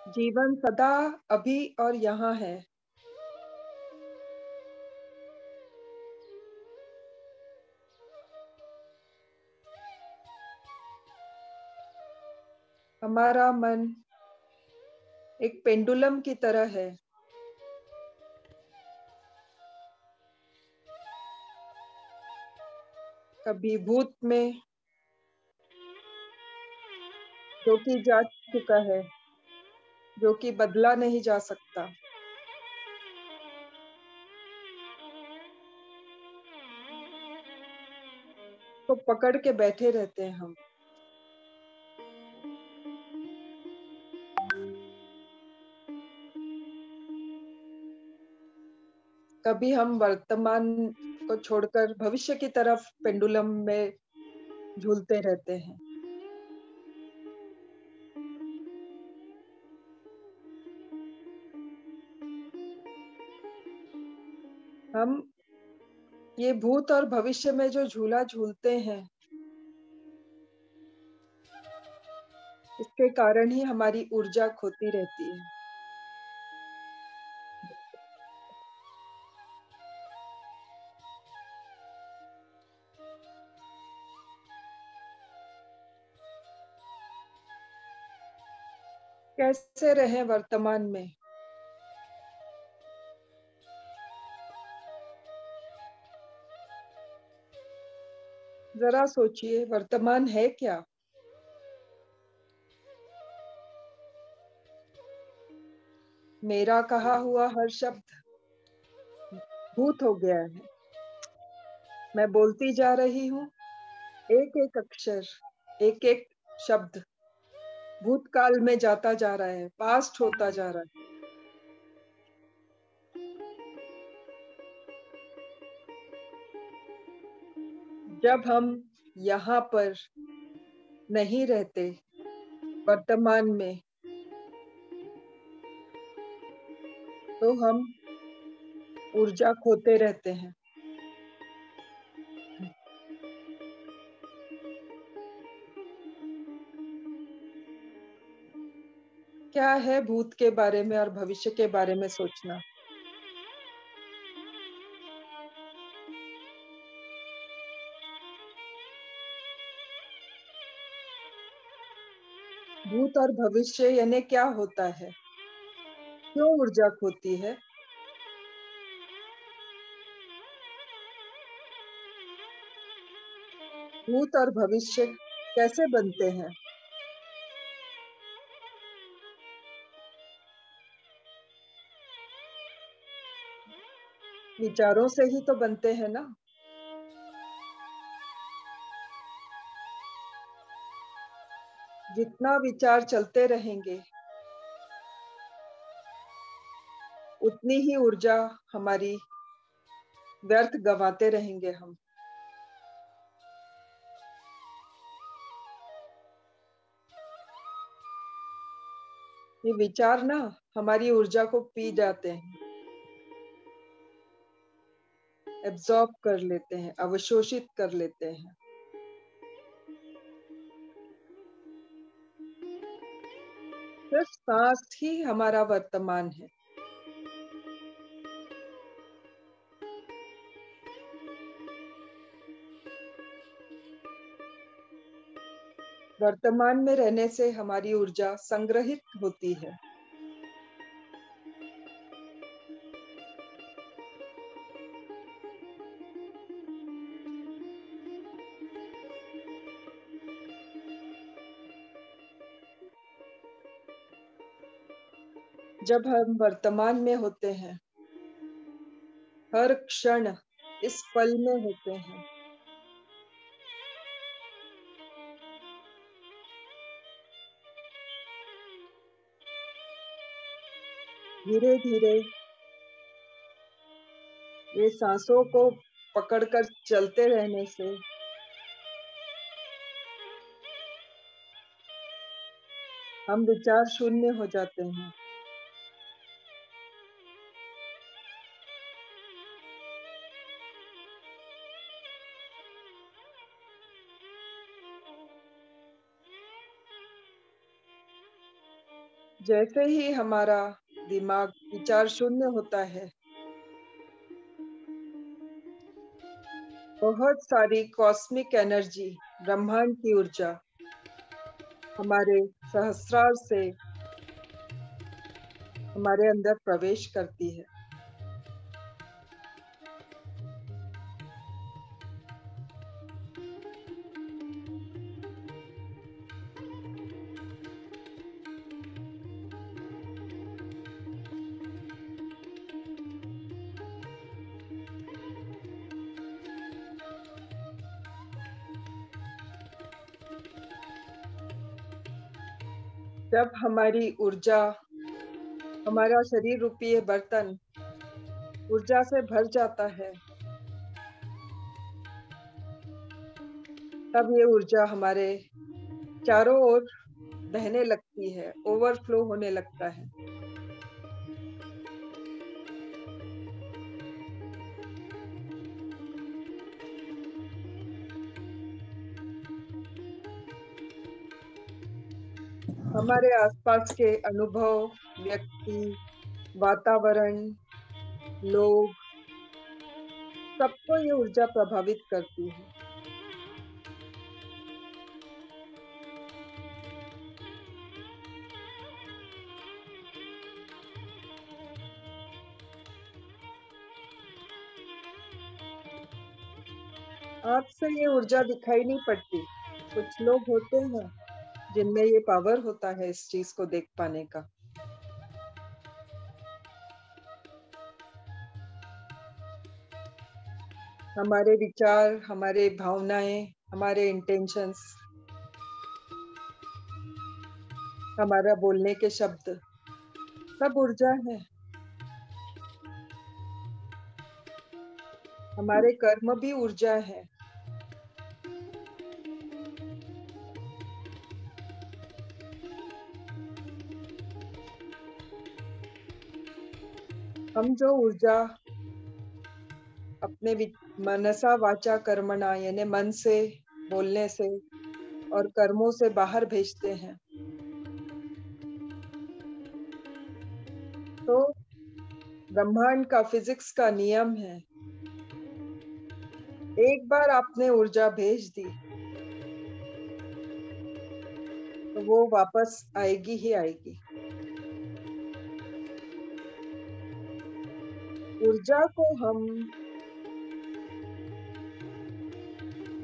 जीवन सदा अभी और यहाँ है। हमारा मन एक पेंडुलम की तरह है। कभी भूत में जो कि जा चुका है, जो कि बदला नहीं जा सकता। तो पकड़ के बैठे रहते हैं हम। कभी हम वर्तमान को छोड़कर भविष्य की तरफ पेंडुलम में झूलते रहते हैं। हम ये भूत और भविष्य में जो झूला झूलते हैं, इसके कारण ही हमारी ऊर्जा खोती रहती है। कैसे रहें वर्तमान में? जरा सोचिए, वर्तमान है क्या? मेरा कहा हुआ हर शब्द भूत हो गया है। मैं बोलती जा रही हूँ, एक एक अक्षर, एक एक शब्द भूतकाल में जाता जा रहा है, पास्ट होता जा रहा है। जब हम यहाँ पर नहीं रहते, वर्तमान में, तो हम ऊर्जा खोते रहते हैं। क्या है भूत के बारे में और भविष्य के बारे में सोचना? भूत और भविष्य यानी क्या होता है? क्यों ऊर्जा खोती है? भूत और भविष्य कैसे बनते हैं? विचारों से ही तो बनते हैं ना। जितना विचार चलते रहेंगे, उतनी ही ऊर्जा हमारी व्यर्थ गवाते रहेंगे हम। ये विचार ना हमारी ऊर्जा को पी जाते हैं, एब्जॉर्ब कर लेते हैं, अवशोषित कर लेते हैं। सिर्फ सांस ही हमारा वर्तमान है। वर्तमान में रहने से हमारी ऊर्जा संग्रहित होती है। जब हम वर्तमान में होते हैं, हर क्षण इस पल में होते हैं, धीरे धीरे ये सांसों को पकड़कर चलते रहने से हम विचार शून्य हो जाते हैं। जैसे ही हमारा दिमाग विचार शून्य होता है, बहुत सारी कॉस्मिक एनर्जी, ब्रह्मांड की ऊर्जा हमारे सहस्रार से हमारे अंदर प्रवेश करती है। जब हमारी ऊर्जा, हमारा शरीर रूपी ये बर्तन ऊर्जा से भर जाता है, तब ये ऊर्जा हमारे चारों ओर बहने लगती है, ओवरफ्लो होने लगता है। हमारे आसपास के अनुभव, व्यक्ति, वातावरण, लोग, सबको ये ऊर्जा प्रभावित करती है। आँख से ये ऊर्जा दिखाई नहीं पड़ती। कुछ लोग होते हैं जिनमें ये पावर होता है इस चीज को देख पाने का। हमारे विचार, हमारे भावनाएं, हमारे इंटेंशंस, हमारा बोलने के शब्द, सब ऊर्जा है। हमारे कर्म भी ऊर्जा है। हम जो ऊर्जा अपने मनसा वाचा कर्मणा यानी मन से, बोलने से और कर्मों से बाहर भेजते हैं, तो ब्रह्मांड का, फिजिक्स का नियम है, एक बार आपने ऊर्जा भेज दी तो वो वापस आएगी ही आएगी। ऊर्जा को हम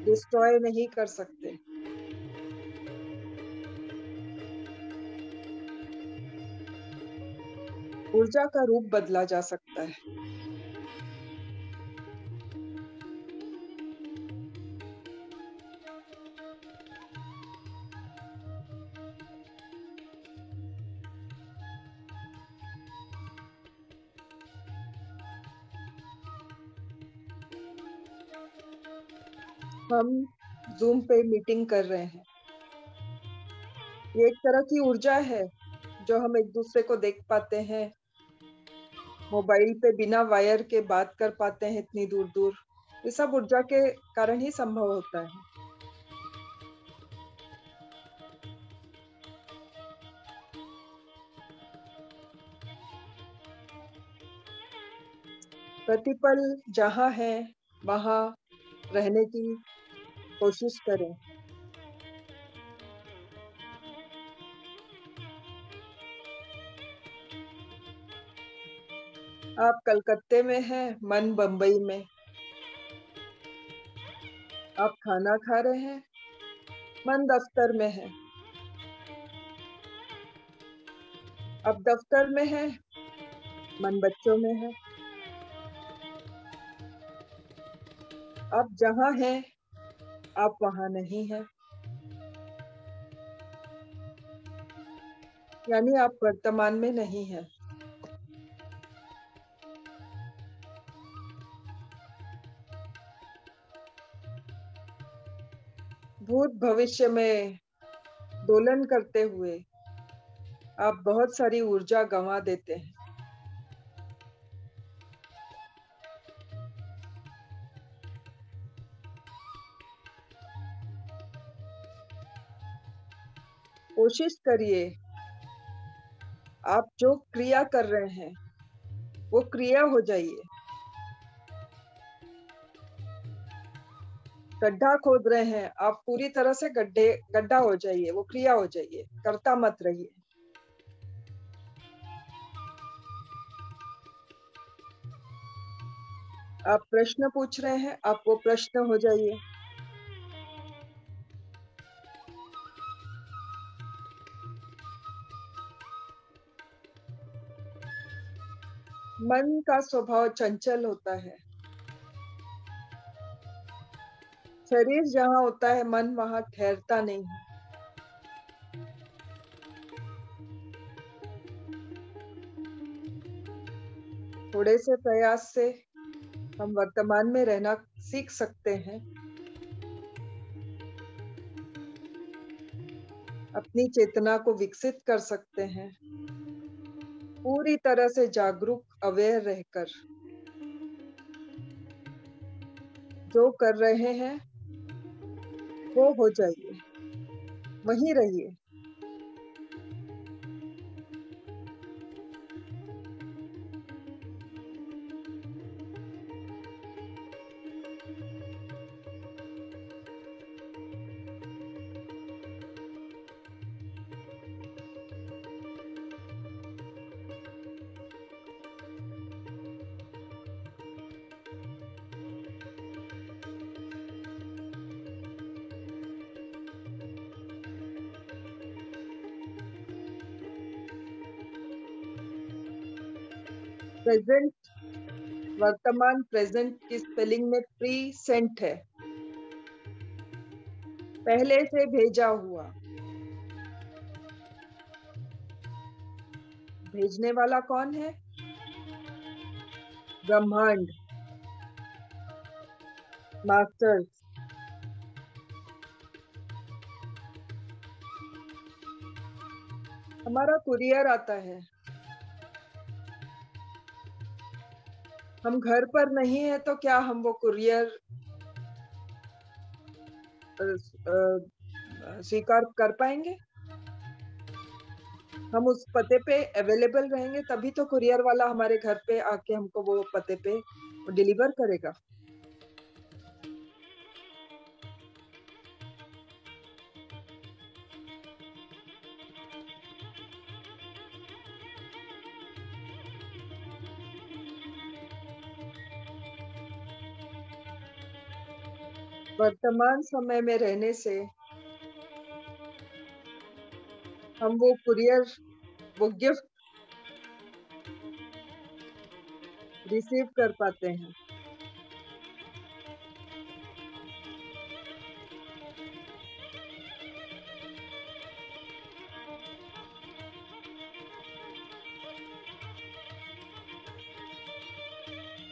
डिस्ट्रॉय नहीं कर सकते। ऊर्जा का रूप बदला जा सकता है। हम जूम पे मीटिंग कर रहे हैं, ये एक तरह की ऊर्जा है जो हम एक दूसरे को देख पाते हैं, मोबाइल पे बिना वायर के बात कर पाते हैं इतनी दूर दूर। ये सब ऊर्जा के कारण ही संभव होता है। प्रतिपल जहाँ है वहाँ रहने की कोशिश करें। आप कलकत्ते में हैं, मन बम्बई में। आप खाना खा रहे हैं, मन दफ्तर में है। आप दफ्तर में हैं, मन बच्चों में है। आप जहाँ हैं, आप वहाँ नहीं हैं, यानी आप वर्तमान में नहीं हैं। भूत भविष्य में दोलन करते हुए आप बहुत सारी ऊर्जा गंवा देते हैं। कोशिश करिए आप जो क्रिया कर रहे हैं वो क्रिया हो जाइए। गड्ढा खोद रहे हैं, आप पूरी तरह से गड्ढा हो जाइए, वो क्रिया हो जाइए, कर्ता मत रहिए। आप प्रश्न पूछ रहे हैं, आप वो प्रश्न हो जाइए। मन का स्वभाव चंचल होता है। शरीर जहाँ होता है, मन वहाँ ठहरता नहीं है। थोड़े से प्रयास से हम वर्तमान में रहना सीख सकते हैं। अपनी चेतना को विकसित कर सकते हैं, पूरी तरह से जागरूक अवेयर रहकर। जो कर रहे हैं वो हो जाइए, वहीं रहिए। प्रेजेंट, वर्तमान प्रेजेंट की स्पेलिंग में प्रीसेंट है, पहले से भेजा हुआ। भेजने वाला कौन है? ब्रह्मांड, मास्टर्स। हमारा कुरियर आता है। हम घर पर नहीं है तो क्या हम वो कुरियर स्वीकार कर पाएंगे? हम उस पते पे अवेलेबल रहेंगे तभी तो कुरियर वाला हमारे घर पे आके हमको वो पते पे डिलीवर करेगा। वर्तमान समय में रहने से हम वो कुरियर, वो गिफ्ट रिसीव कर पाते हैं।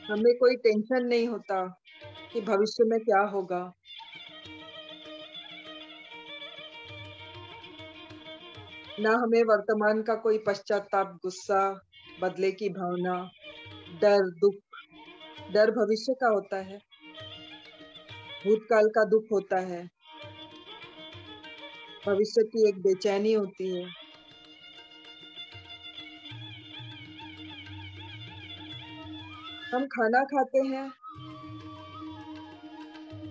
हमें कोई टेंशन नहीं होता कि भविष्य में क्या होगा। ना हमें वर्तमान का कोई पश्चाताप, गुस्सा, बदले की भावना, डर, दुख। डर भविष्य का होता है, भूतकाल का दुख होता है, भविष्य की एक बेचैनी होती है। हम खाना खाते हैं,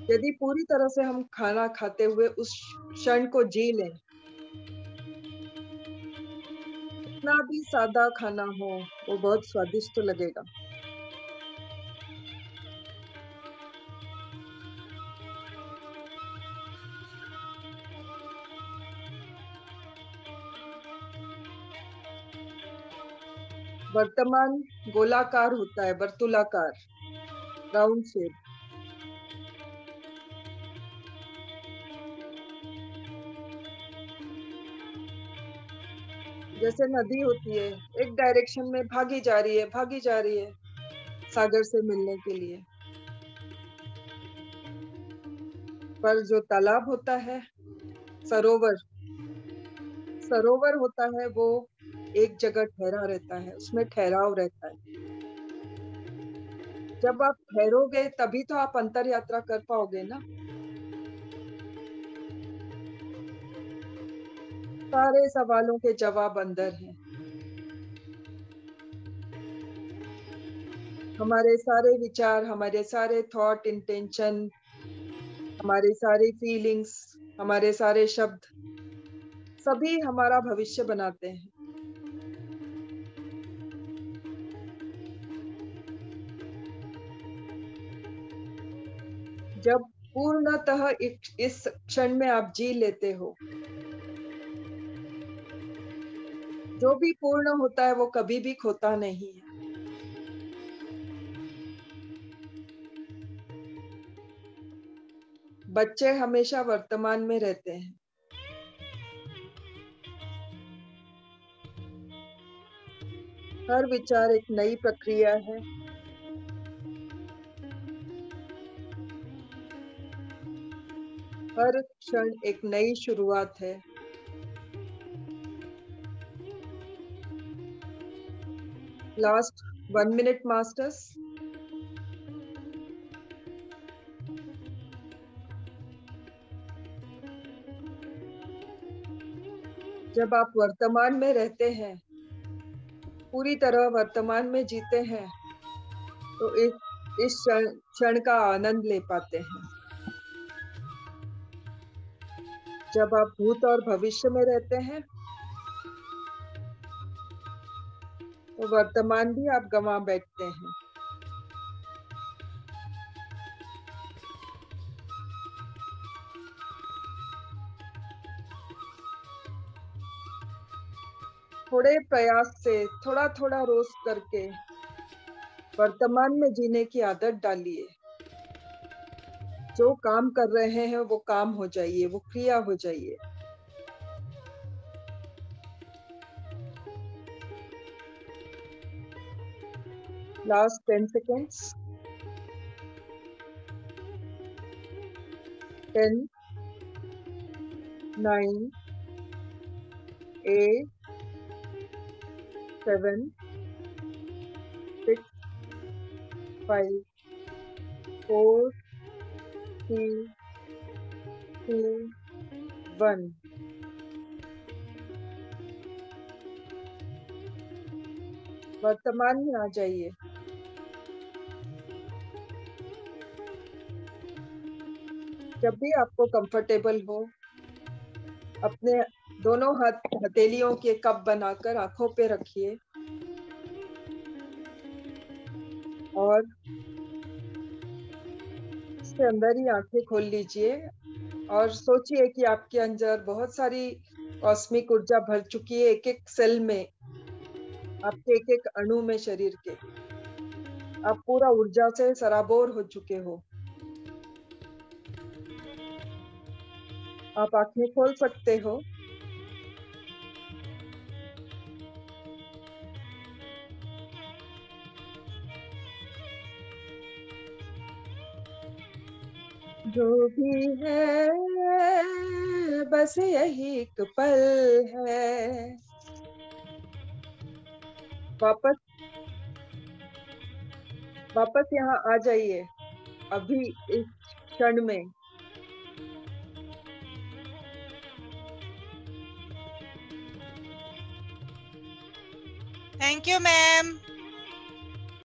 यदि पूरी तरह से हम खाना खाते हुए उस क्षण को जी लें, कितना भी सादा खाना हो, वो बहुत स्वादिष्ट लगेगा। वर्तमान गोलाकार होता है, वर्तुलाकार, राउंड शेप। जैसे नदी होती है, एक डायरेक्शन में भागी जा रही है, भागी जा रही है सागर से मिलने के लिए। पर जो तालाब होता है, सरोवर, सरोवर होता है, वो एक जगह ठहरा रहता है, उसमें ठहराव रहता है। जब आप ठहरोगे तभी तो आप अंतर यात्रा कर पाओगे ना। सारे सवालों के जवाब अंदर हैं। हमारे सारे विचार, हमारे सारे थॉट, इंटेंशन, हमारे सारे फीलिंग्स, हमारे सारे शब्द, सभी हमारा भविष्य बनाते हैं। जब पूर्णतः इस क्षण में आप जी लेते हो, जो भी पूर्ण होता है वो कभी भी खोता नहीं है। बच्चे हमेशा वर्तमान में रहते हैं। हर विचार एक नई प्रक्रिया है। हर क्षण एक नई शुरुआत है। Last 1 minute masters. जब आप वर्तमान में रहते हैं, पूरी तरह वर्तमान में जीते हैं, तो इस क्षण का आनंद ले पाते हैं। जब आप भूत और भविष्य में रहते हैं, तो वर्तमान भी आप गंवा बैठते हैं। थोड़े प्रयास से, थोड़ा-थोड़ा रोज करके वर्तमान में जीने की आदत डालिए। जो काम कर रहे हैं वो काम हो जाइए, वो क्रिया हो जाइए। Last 10 seconds. 10, 9, 8, 7, 6, 5, 4, 3, 2, 1। वर्तमान में आ जाइए। जब भी आपको कंफर्टेबल हो, अपने दोनों हथेलियों के कप बनाकर आंखों पे रखिए और इसके अंदर ही आंखें खोल लीजिए और सोचिए कि आपके अंदर बहुत सारी कॉस्मिक ऊर्जा भर चुकी है, एक-एक सेल में, आपके एक-एक अणु में शरीर के। आप पूरा ऊर्जा से सराबोर हो चुके हो। आप आँखें खोल सकते हो। जो भी है बस यही एक पल है। वापस वापस यहाँ आ जाइए, अभी इस क्षण में। Thank you ma'am.